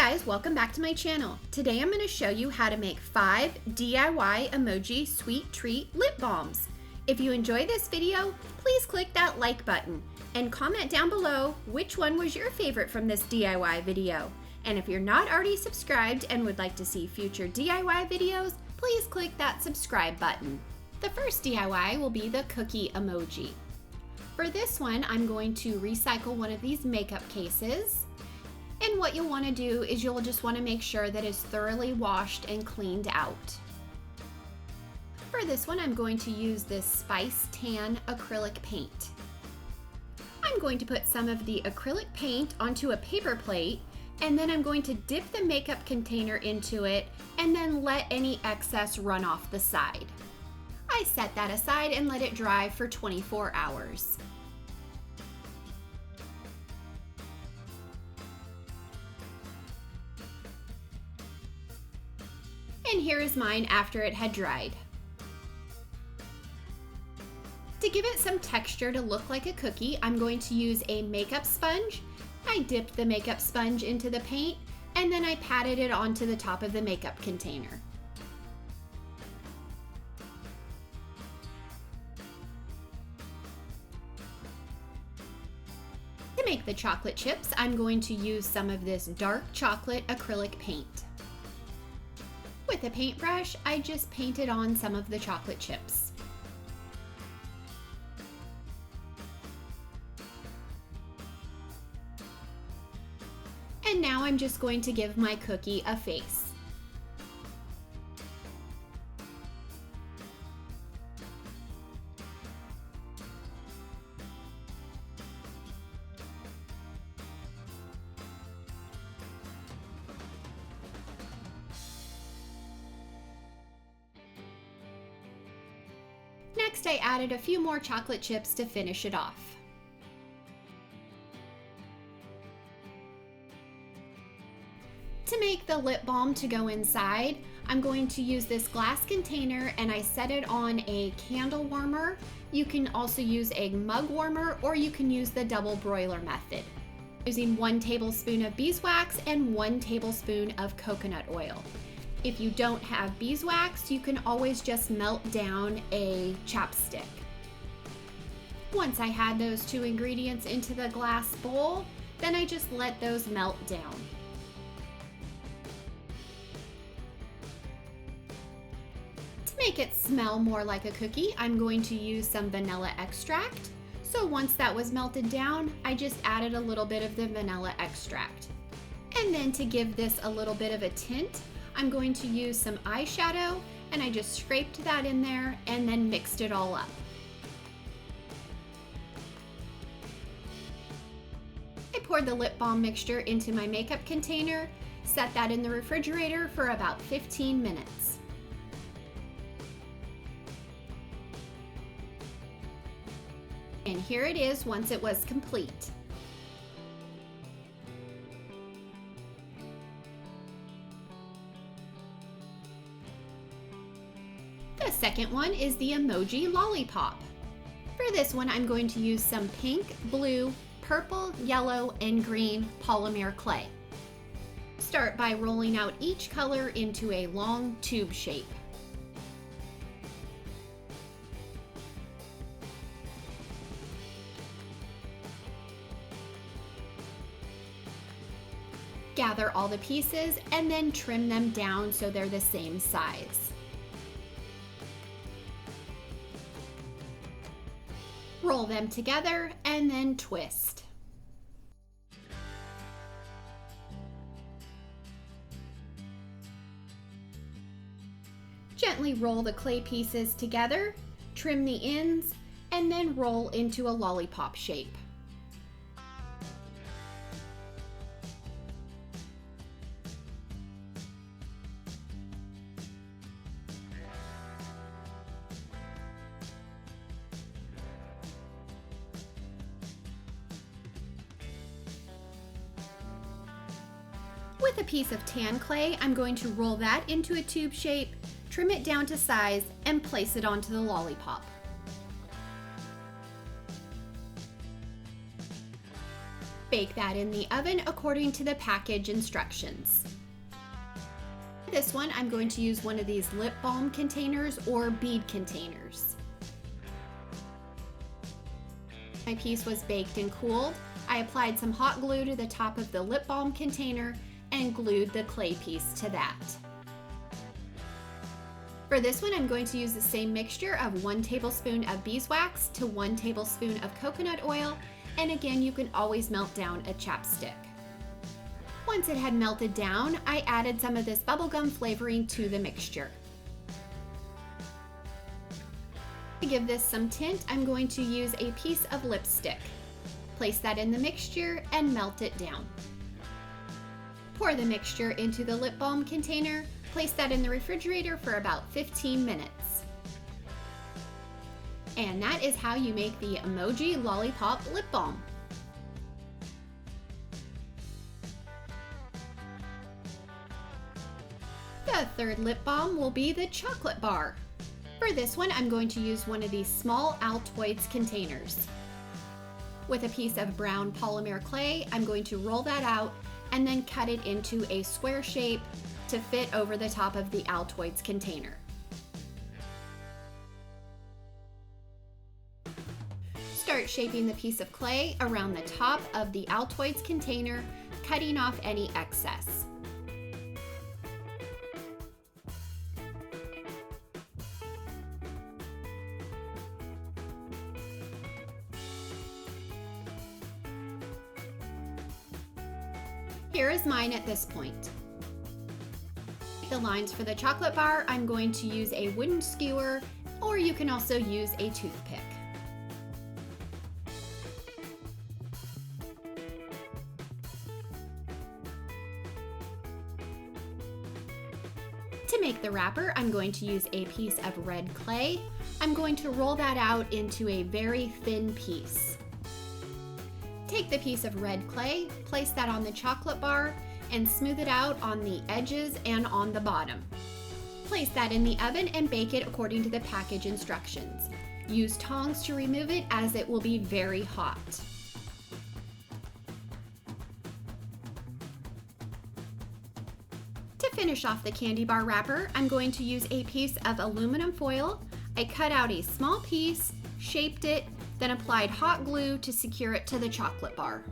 guys, welcome back to my channel. Today I'm going to show you how to make 5 DIY emoji sweet treat lip balms. If you enjoy this video, please click that like button and comment down below which one was your favorite from this DIY video. And if you're not already subscribed and would like to see future DIY videos, please click that subscribe button. The first DIY will be the cookie emoji. For this one, I'm going to recycle one of these makeup cases. And what you'll want to do is you'll just want to make sure that it's thoroughly washed and cleaned out. For this one, I'm going to use this Spice Tan acrylic paint. I'm going to put some of the acrylic paint onto a paper plate, and then I'm going to dip the makeup container into it and then let any excess run off the side. I set that aside and let it dry for 24 hours. And here is mine after it had dried. To give it some texture to look like a cookie, I'm going to use a makeup sponge. I dipped the makeup sponge into the paint and then I patted it onto the top of the makeup container. To make the chocolate chips, I'm going to use some of this dark chocolate acrylic paint. With a paintbrush, I just painted on some of the chocolate chips. And now I'm just going to give my cookie a face. Next, I added a few more chocolate chips to finish it off. To make the lip balm to go inside, I'm going to use this glass container and I set it on a candle warmer. You can also use a mug warmer or you can use the double broiler method. Using 1 tablespoon of beeswax and 1 tablespoon of coconut oil. If you don't have beeswax, you can always just melt down a chapstick. Once I had those 2 ingredients into the glass bowl, then I just let those melt down. To make it smell more like a cookie, I'm going to use some vanilla extract. So once that was melted down, I just added a little bit of the vanilla extract. And then to give this a little bit of a tint, I'm going to use some eyeshadow and I just scraped that in there and then mixed it all up. I poured the lip balm mixture into my makeup container, set that in the refrigerator for about 15 minutes. And here it is once it was complete. The second one is the Emoji Lollipop. For this one, I'm going to use some pink, blue, purple, yellow, and green polymer clay. Start by rolling out each color into a long tube shape. Gather all the pieces and then trim them down so they're the same size. Roll them together and then twist. Gently roll the clay pieces together, trim the ends, and then roll into a lollipop shape. With a piece of tan clay, I'm going to roll that into a tube shape, trim it down to size, and place it onto the lollipop. Bake that in the oven according to the package instructions. For this one, I'm going to use one of these lip balm containers or bead containers. My piece was baked and cooled. I applied some hot glue to the top of the lip balm container and glued the clay piece to that. For this one, I'm going to use the same mixture of 1 tablespoon of beeswax to 1 tablespoon of coconut oil, and again, you can always melt down a chapstick. Once it had melted down, I added some of this bubblegum flavoring to the mixture. To give this some tint, I'm going to use a piece of lipstick. Place that in the mixture and melt it down. Pour the mixture into the lip balm container. Place that in the refrigerator for about 15 minutes. And that is how you make the Emoji Lollipop Lip Balm. The third lip balm will be the chocolate bar. For this one, I'm going to use one of these small Altoids containers. With a piece of brown polymer clay, I'm going to roll that out and then cut it into a square shape to fit over the top of the Altoids container. Start shaping the piece of clay around the top of the Altoids container, cutting off any excess. Here is mine at this point. The lines for the chocolate bar, I'm going to use a wooden skewer, or you can also use a toothpick. To make the wrapper, I'm going to use a piece of red clay. I'm going to roll that out into a very thin piece. Take the piece of red clay, place that on the chocolate bar, and smooth it out on the edges and on the bottom. Place that in the oven and bake it according to the package instructions. Use tongs to remove it as it will be very hot. To finish off the candy bar wrapper, I'm going to use a piece of aluminum foil. I cut out a small piece, shaped it, then applied hot glue to secure it to the chocolate bar.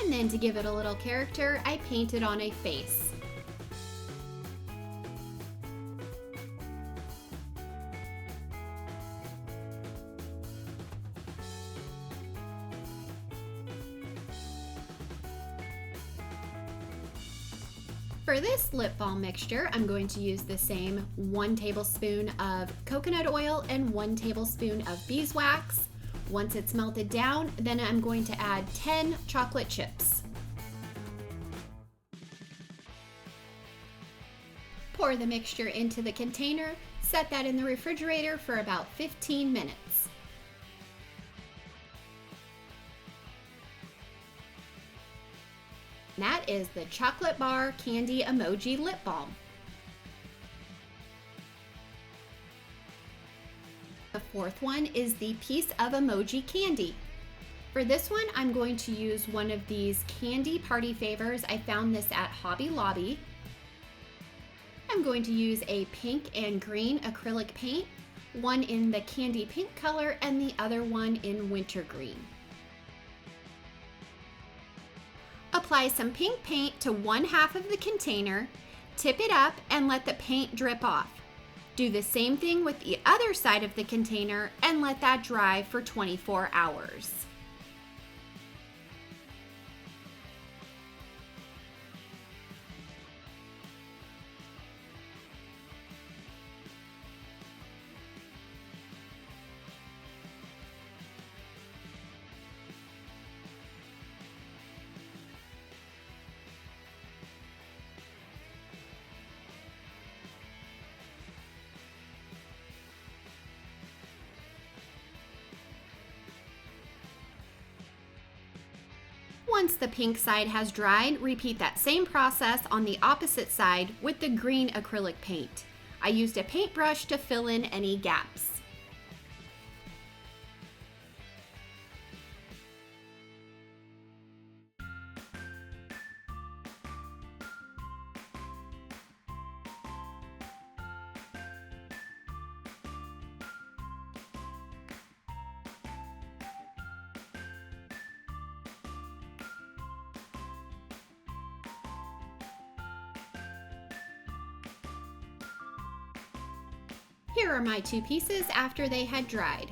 And then to give it a little character, I painted on a face. For this lip balm mixture, I'm going to use the same 1 tablespoon of coconut oil and 1 tablespoon of beeswax. Once it's melted down, then I'm going to add 10 chocolate chips. Pour the mixture into the container, set that in the refrigerator for about 15 minutes. That is the Chocolate Bar Candy Emoji Lip Balm. The fourth one is the piece of emoji candy. For this one, I'm going to use one of these candy party favors. I found this at Hobby Lobby. I'm going to use a pink and green acrylic paint, one in the candy pink color and the other one in wintergreen. Apply some pink paint to 1/2 of the container, tip it up and let the paint drip off. Do the same thing with the other side of the container and let that dry for 24 hours. Once the pink side has dried, repeat that same process on the opposite side with the green acrylic paint. I used a paintbrush to fill in any gaps. Here are my two pieces after they had dried.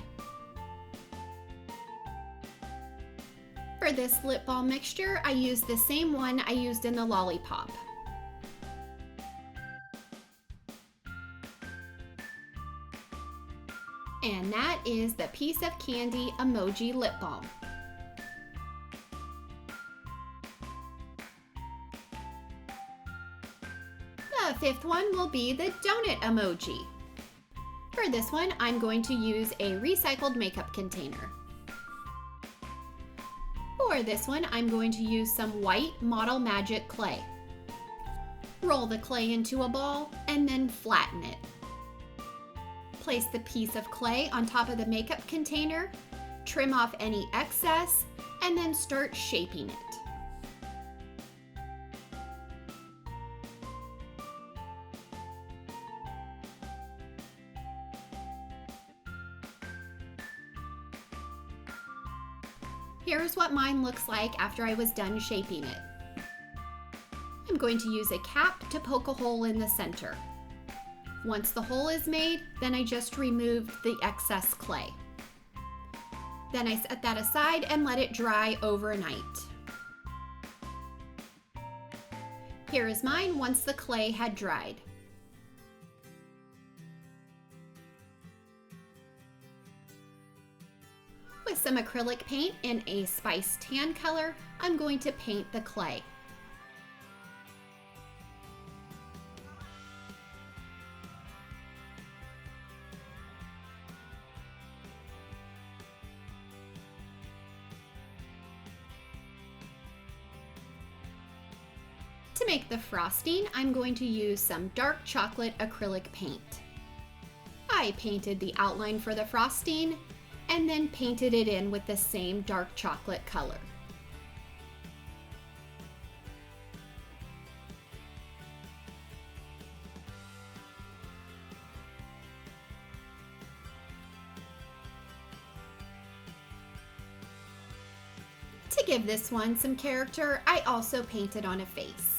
For this lip balm mixture, I used the same one I used in the Lollipop. And that is the piece of candy Emoji Lip Balm. The fifth one will be the donut emoji. For this one, I'm going to use a recycled makeup container. For this one, I'm going to use some white Model Magic clay. Roll the clay into a ball and then flatten it. Place the piece of clay on top of the makeup container, trim off any excess, and then start shaping it. Here's what mine looks like after I was done shaping it. I'm going to use a cap to poke a hole in the center. Once the hole is made, then I just removed the excess clay. Then I set that aside and let it dry overnight. Here is mine once the clay had dried. With some acrylic paint in a spice tan color, I'm going to paint the clay. To make the frosting, I'm going to use some dark chocolate acrylic paint. I painted the outline for the frosting and then painted it in with the same dark chocolate color. To give this one some character, I also painted on a face.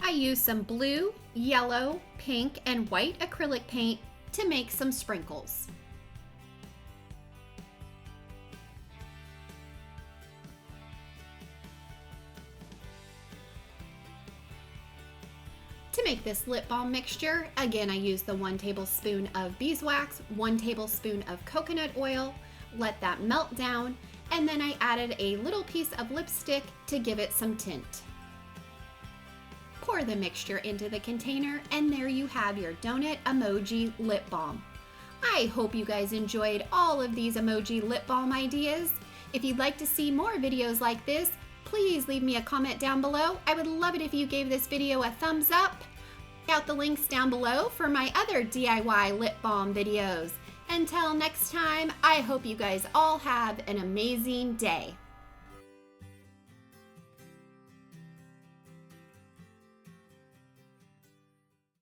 I used some blue, yellow, pink, and white acrylic paint to make some sprinkles. To make this lip balm mixture, again I used the 1 tablespoon of beeswax, 1 tablespoon of coconut oil, let that melt down, and then I added a little piece of lipstick to give it some tint. Pour the mixture into the container, and there you have your donut emoji lip balm. I hope you guys enjoyed all of these emoji lip balm ideas. If you'd like to see more videos like this, please leave me a comment down below. I would love it if you gave this video a thumbs up. Check out the links down below for my other DIY lip balm videos. Until next time, I hope you guys all have an amazing day.